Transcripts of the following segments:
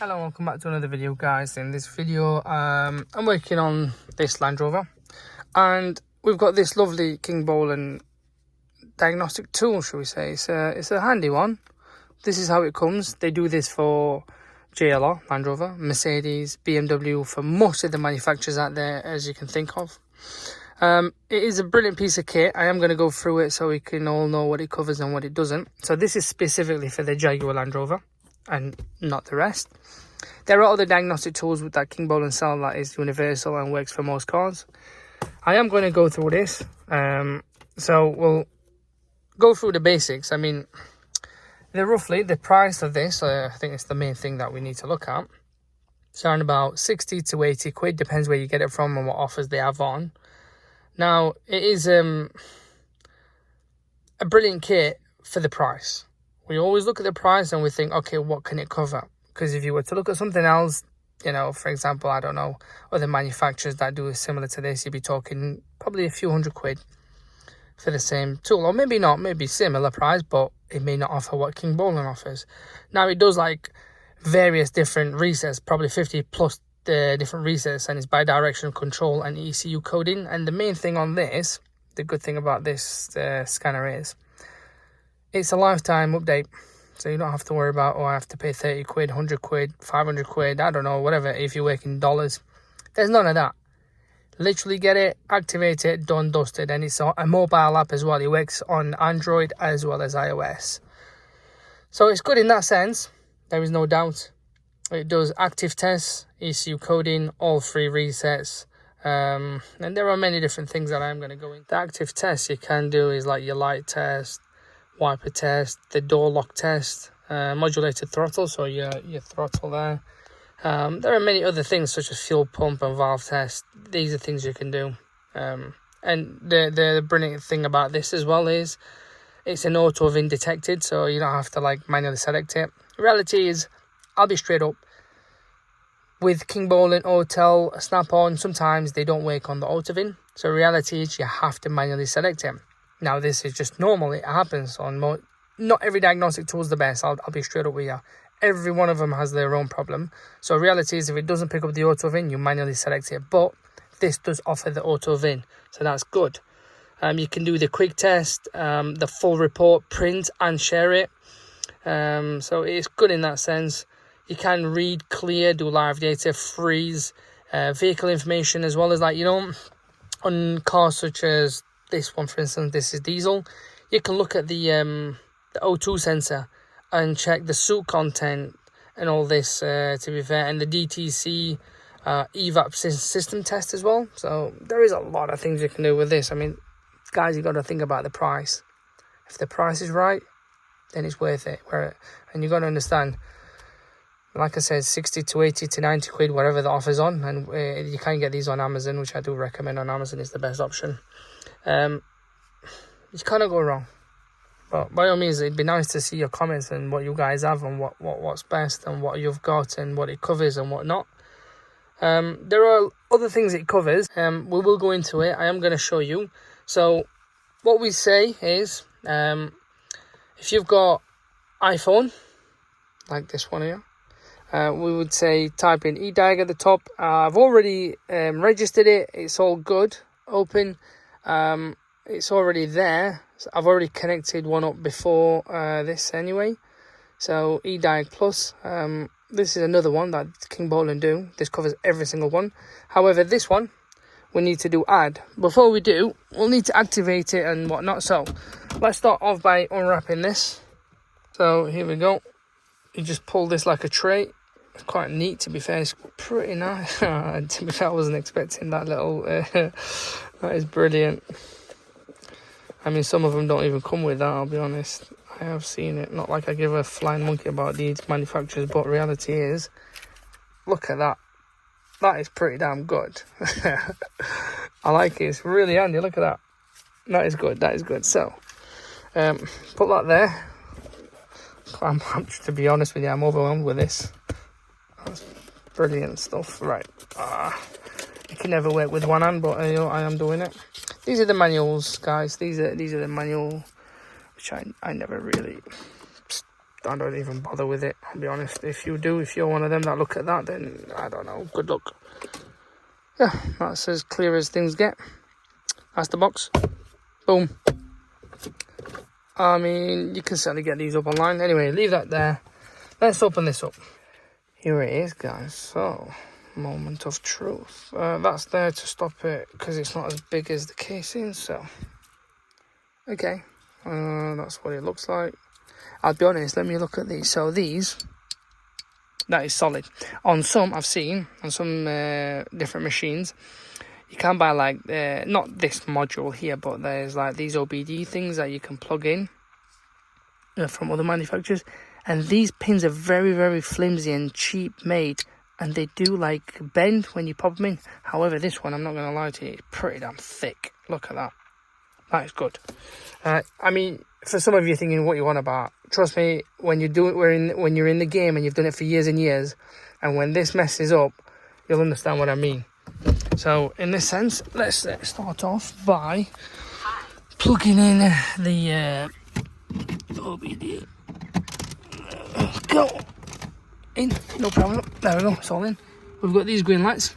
Hello, welcome back to another video, guys. In this video I'm working on this Land Rover, and we've got this lovely Kingbolen diagnostic tool, shall we say. It's a handy one. This is how it comes. They do this for JLR, Land Rover, Mercedes, BMW, for most of the manufacturers out there, as you can think of. It is a brilliant piece of kit. I am going to go through it so we can all know what it covers and what it doesn't. So this is specifically for the Jaguar Land Rover and not the rest. There are other diagnostic tools with that Kingbolen sell that is universal and works for most cars. I am going to go through this, so we'll go through the basics. I mean, roughly the price of this, I think it's the main thing that we need to look at. It's around about 60 to 80 quid, depends where you get it from and what offers they have on. Now, it is a brilliant kit for the price. We always look at the price and we think, okay, what can it cover? Because if you were to look at something else, you know, for example, I don't know, other manufacturers that do similar to this, you'd be talking probably a few hundred quid for the same tool. Or maybe not, maybe similar price, but it may not offer what Kingbolen offers. Now, it does like various different resets, probably 50 plus different resets, and it's bi-directional control and ECU coding. And the main thing on this, the good thing about this scanner is, it's a lifetime update. So you don't have to worry about, oh, I have to pay 30 quid, 100 quid, 500 quid, I don't know, whatever, if you work in dollars. There's none of that. Literally get it, activate it, done, dusted. And it's a mobile app as well. It works on Android as well as iOS. So it's good in that sense. There is no doubt. It does active tests, ECU coding, all 3 resets. And there are many different things that I'm going to go into. The active tests you can do is like your light test, wiper test, the door lock test, modulated throttle, so your throttle there. There are many other things such as fuel pump and valve test. These are things you can do. And the brilliant thing about this as well is it's an auto VIN detected, so you don't have to like manually select it. Reality is, I'll be straight up, with Kingbolen, Autel, Snap-on, sometimes they don't work on the auto VIN. So reality is you have to manually select it. Now, this is just normal. It happens on not every diagnostic tool is the best. I'll be straight up with you. Every one of them has their own problem. So reality is, if it doesn't pick up the auto VIN, you manually select it. But this does offer the auto VIN, so that's good. You can do the quick test, the full report, print and share it. So it's good in that sense. You can read, clear, do live data, freeze, vehicle information, as well as, like, you know, on cars such as this one, for instance, this is diesel. You can look at the O2 sensor and check the soot content and all this, to be fair, and the DTC evap system test as well. So there is a lot of things you can do with this. I mean, guys, you got to think about the price. If the price is right, then it's worth it. And you got to understand, like I said, 60 to 80 to 90 quid, whatever the offer's on. And you can get these on Amazon, which I do recommend. On Amazon is the best option. You cannot go wrong. But by all means, it'd be nice to see your comments and what you guys have and what's best and what you've got and what it covers and what not. There are other things it covers. We will go into it. I am going to show you. So what we say is, if you've got iPhone, like this one here, we would say type in eDiag at the top. I've already registered it. It's all good. Open. It's already there. So I've already connected one up before this anyway. So eDiag Plus. This is another one that Kingbolen do. This covers every single one. However, this one we need to do add. Before we do, we'll need to activate it and whatnot. So let's start off by unwrapping this. So here we go. You just pull this like a tray. It's quite neat, to be fair. It's pretty nice. To be fair, I wasn't expecting that little... that is brilliant. I mean, some of them don't even come with that, I'll be honest. I have seen it. Not like I give a flying monkey about these manufacturers, but reality is, look at that. That is pretty damn good. I like it. It's really handy. Look at that. That is good. That is good. So, put that there. To be honest with you, I'm overwhelmed with this. That's brilliant stuff. Right. You can never work with one hand, but you know, I am doing it. These are the manuals, guys. These are the manual, which I never really I don't even bother with it, I'll be honest. If you do, if you're one of them that look at that, then I don't know, good luck. Yeah, that's as clear as things get. That's the box. Boom. I mean, you can certainly get these up online. Anyway, leave that there. Let's open this up. Here it is, guys. So, moment of truth. That's there to stop it because it's not as big as the casing. So, okay. That's what it looks like. I'll be honest, let me look at these. So these, that is solid. On some, I've seen, on some different machines, you can buy like, not this module here, but there's like these OBD things that you can plug in from other manufacturers. And these pins are very, very flimsy and cheap made. And they do like bend when you pop them in. However, this one, I'm not going to lie to you, it's pretty damn thick. Look at that. That is good. I mean, for some of you thinking what you want about, trust me, when you do it, when you're in the game and you've done it for years and years, and when this messes up, you'll understand what I mean. So, in this sense, let's start off by plugging in the OBD. Go in, no problem. There we go. It's all in. We've got these green lights.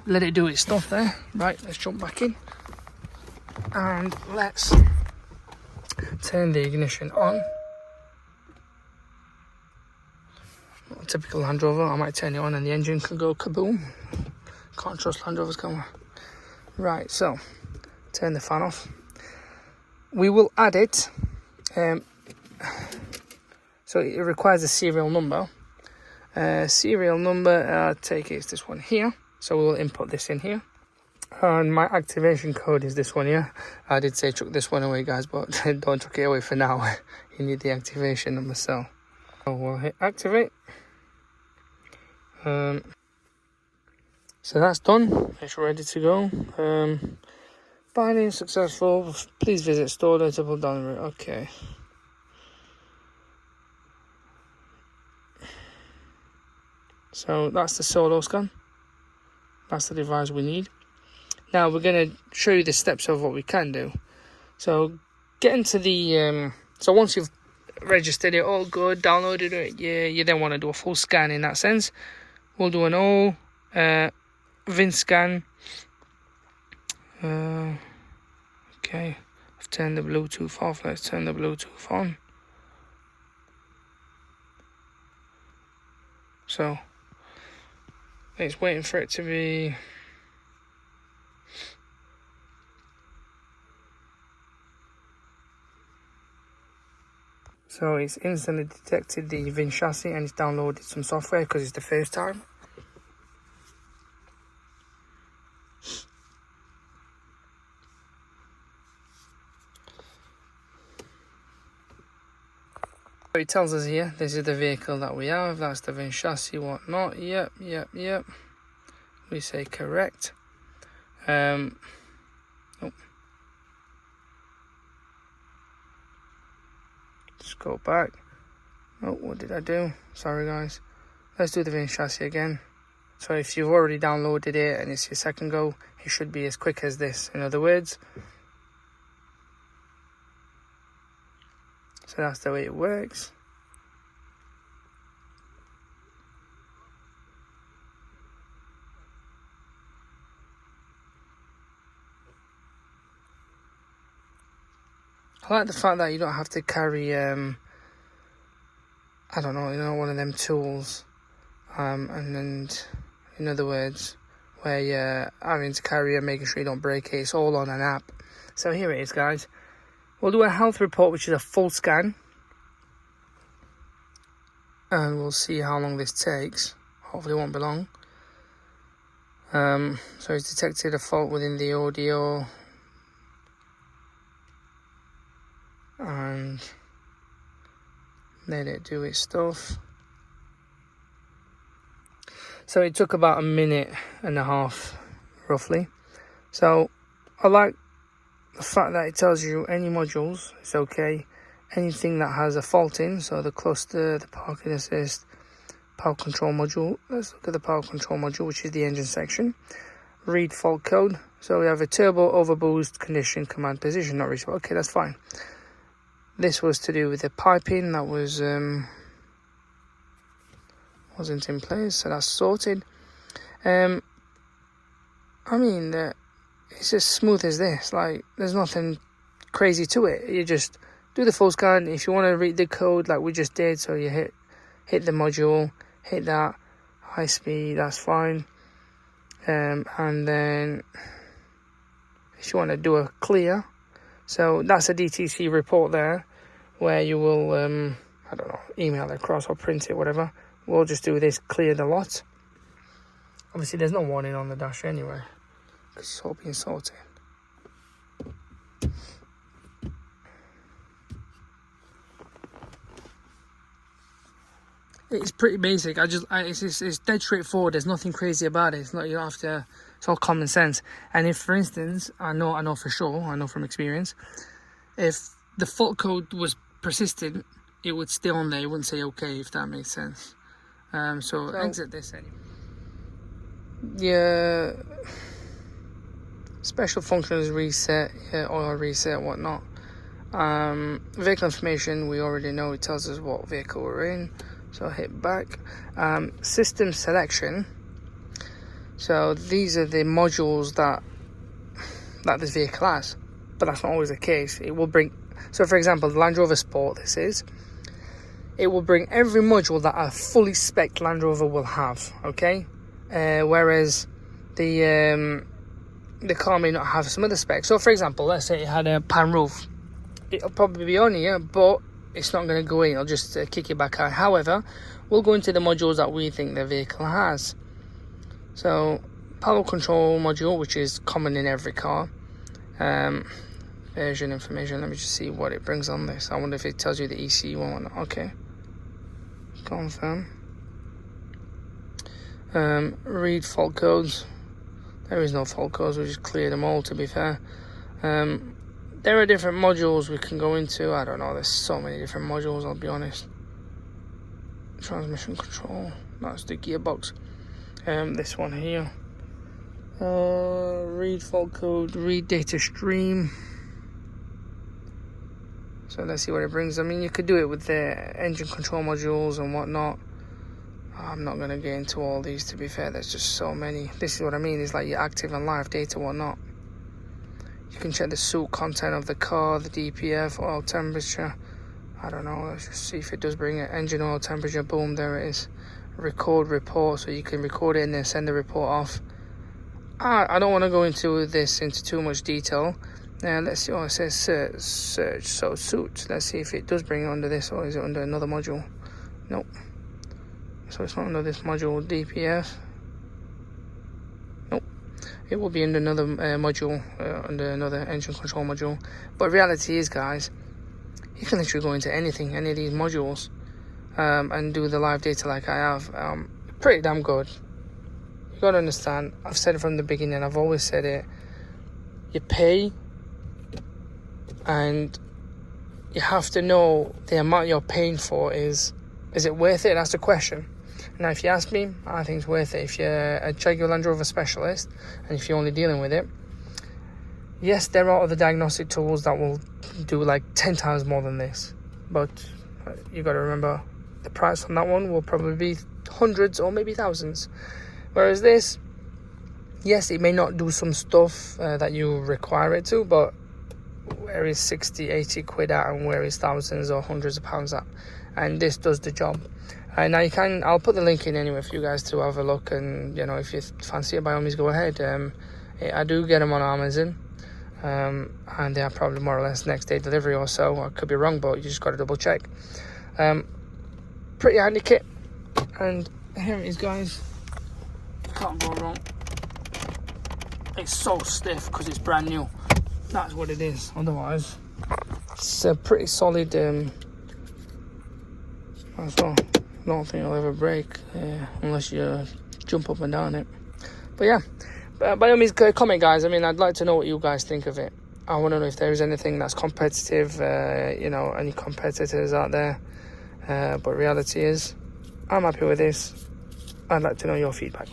Let it do its stuff there. Right, let's jump back in. And let's turn the ignition on. Not a typical Land Rover. I might turn it on and the engine can go kaboom. Can't trust Land Rovers, can we? Right, so turn the fan off. We will add it. So it requires a serial number. Serial number, take it, it's this one here. So we'll input this in here. And my activation code is this one here. I did say chuck this one away, guys, but don't chuck it away for now. You need the activation number, so we'll hit activate. So that's done. It's ready to go. Binding successful. Please visit store to pull down the route. Okay. So that's the Soloscan. That's the device we need. Now we're going to show you the steps of what we can do. So get into the, so once you've registered it, all good, downloaded it, you then want to do a full scan in that sense. We'll do an all VIN scan. Okay, I've turned the Bluetooth off. Let's turn the Bluetooth on. So it's waiting for it to be. So it's instantly detected the VIN chassis and it's downloaded some software because it's the first time. So it tells us here, this is the vehicle that we have, that's the VIN chassis, whatnot. Yep. We say correct. Oh. Just go back. Oh, what did I do? Sorry, guys. Let's do the VIN chassis again. So if you've already downloaded it and it's your second go, it should be as quick as this. In other words, so that's the way it works. I like the fact that you don't have to carry, I don't know, one of them tools, and in other words, where you're having to carry it, making sure you don't break it. It's all on an app. So here it is, guys. We'll do a health report, which is a full scan, and we'll see how long this takes. Hopefully it won't be long. So it's detected a fault within the audio, and let it do its stuff. So it took about 1.5 minutes, roughly. So I like the fact that it tells you any modules, it's okay. Anything that has a fault in, so the cluster, the parking assist, power control module. Let's look at the power control module, which is the engine section. Read fault code. So we have a turbo overboost condition command position not reachable. Okay, that's fine. This was to do with the piping that was wasn't in place, so that's sorted. I mean, it's as smooth as this. Like, there's nothing crazy to it. You just do the full scan. If you want to read the code like we just did, so you hit the module, hit that, high speed, that's fine. And then if you want to do a clear, so that's a DTC report there, where you will, I don't know, email it across or print it, whatever. We'll just do this, clear the lot. Obviously, there's no warning on the dash anyway, because it's all being sorted. It's pretty basic. It's dead straightforward. There's nothing crazy about it. It's not, you don't have to. It's all common sense. And if, for instance, I know for sure, I know from experience, if the fault code was persistent, it would stay on there. It wouldn't say okay, if that makes sense. So exit this anyway. Yeah. Special functions reset, oil reset, whatnot. Vehicle information, we already know. It tells us what vehicle we're in. So hit back. System selection. So these are the modules that this vehicle has, but that's not always the case. It will bring, so for example, the Land Rover Sport, this is, it will bring every module that a fully spec'd Land Rover will have, okay? Whereas the car may not have some other specs. So for example, let's say it had a pan roof. It'll probably be on here, but it's not going to go in. It'll just kick it back out. However, we'll go into the modules that we think the vehicle has. So, power control module, which is common in every car. Version information. Let me just see what it brings on this. I wonder if it tells you the ECU one or not. Okay. Confirm. Read fault codes. There is no fault codes. We just cleared them all, to be fair. There are different modules we can go into. I don't know. There's so many different modules, I'll be honest. Transmission control. That's the gearbox. This one here. Read fault code. Read data stream. So let's see what it brings. I mean, you could do it with the engine control modules and whatnot. I'm not going to get into all these, to be fair. There's just so many. This is what I mean. It's like your active and live data, whatnot. You can check the soot content of the car, the DPF, oil temperature. I don't know. Let's just see if it does bring it. Engine oil temperature. Boom, there it is. Record report. So you can record it and then send the report off. I don't want to go into too much detail. Now let's see. Oh, it says search. So soot. Let's see if it does bring it under this, or is it under another module? Nope. So it's not under this module. DPF. Nope. It will be under another module, under another engine control module. But reality is, guys, you can literally go into any of these modules, and do the live data like I have. Pretty damn good. You gotta understand. I've said it from the beginning. I've always said it. You pay, and you have to know the amount you're paying for is it worth it? That's the question. Now, if you ask me, I think it's worth it. If you're a Jaguar Land Rover specialist, and if you're only dealing with it, yes, there are other diagnostic tools that will do like 10 times more than this. But you got to remember, the price on that one will probably be hundreds or maybe thousands. Whereas this, yes, it may not do some stuff that you require it to, but where is 60, 80 quid at, and where is thousands or hundreds of pounds at? And this does the job. Now I'll put the link in anyway for you guys to have a look, and you know, if you fancy it, by all means go ahead. I do get them on Amazon, and they are probably more or less next day delivery or so. I could be wrong, but you just got to double check. Pretty handy kit, and here it is, guys. Can't go wrong. It's so stiff because it's brand new. That's what it is. Otherwise, it's a pretty solid. As well. I don't think it'll ever break, unless you jump up and down it. But yeah, by all means, comment, guys. I mean, I'd like to know what you guys think of it. I want to know if there is anything that's competitive, you know, any competitors out there. But reality is, I'm happy with this. I'd like to know your feedback.